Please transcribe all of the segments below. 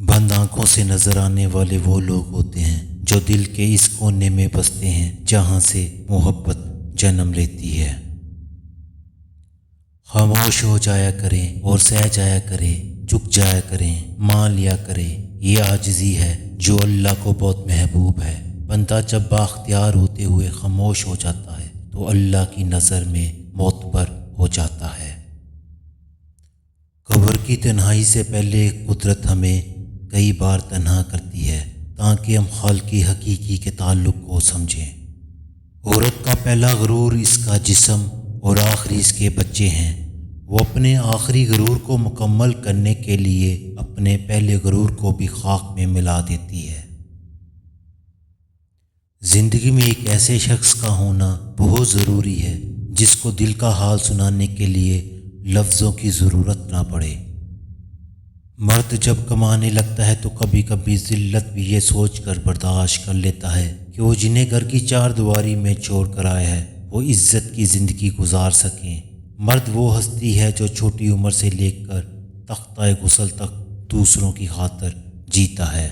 بند آنکھوں سے نظر آنے والے وہ لوگ ہوتے ہیں جو دل کے اس کونے میں بستے ہیں جہاں سے محبت جنم لیتی ہے۔ خاموش ہو جایا کریں اور سہ جایا کریں، جھک جایا کریں، مان لیا کریں، یہ عاجزی ہے جو اللہ کو بہت محبوب ہے۔ بندہ جب بااختیار ہوتے ہوئے خاموش ہو جاتا ہے تو اللہ کی نظر میں معتبر ہو جاتا ہے۔ قبر کی تنہائی سے پہلے قدرت ہمیں کئی بار تنہا کرتی ہے تاکہ ہم خالق حقیقی کے تعلق کو سمجھیں۔ عورت کا پہلا غرور اس کا جسم اور آخری اس کے بچے ہیں۔ وہ اپنے آخری غرور کو مکمل کرنے کے لیے اپنے پہلے غرور کو بھی خاک میں ملا دیتی ہے۔ زندگی میں ایک ایسے شخص کا ہونا بہت ضروری ہے جس کو دل کا حال سنانے کے لیے لفظوں کی ضرورت نہ پڑے۔ مرد جب کمانے لگتا ہے تو کبھی کبھی ذلت بھی یہ سوچ کر برداشت کر لیتا ہے کہ وہ جنہیں گھر کی چار دیواری میں چھوڑ کر آیا ہے وہ عزت کی زندگی گزار سکیں۔ مرد وہ ہستی ہے جو چھوٹی عمر سے لے کر تختہ غسل تک دوسروں کی خاطر جیتا ہے۔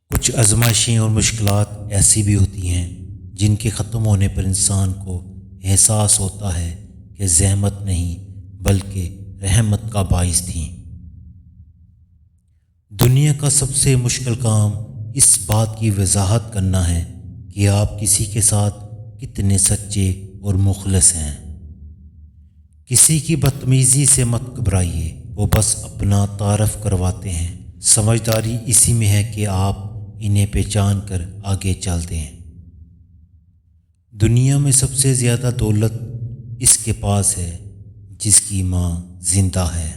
کچھ آزمائشیں اور مشکلات ایسی بھی ہوتی ہیں جن کے ختم ہونے پر انسان کو احساس ہوتا ہے کہ زحمت نہیں بلکہ رحمت کا باعث تھیں۔ دنیا کا سب سے مشکل کام اس بات کی وضاحت کرنا ہے کہ آپ کسی کے ساتھ کتنے سچے اور مخلص ہیں۔ کسی کی بدتمیزی سے مت گھبرائیے، وہ بس اپنا تعارف کرواتے ہیں۔ سمجھداری اسی میں ہے کہ آپ انہیں پہچان کر آگے چل دیں۔ دنیا میں سب سے زیادہ دولت اس کے پاس ہے جس کی ماں زندہ ہے۔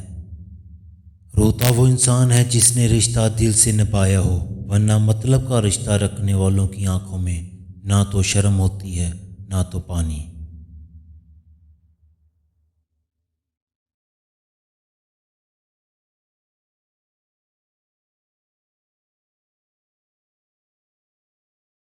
روتا وہ انسان ہے جس نے رشتہ دل سے نبھایا ہو، ورنہ مطلب کا رشتہ رکھنے والوں کی آنکھوں میں نہ تو شرم ہوتی ہے نہ تو پانی۔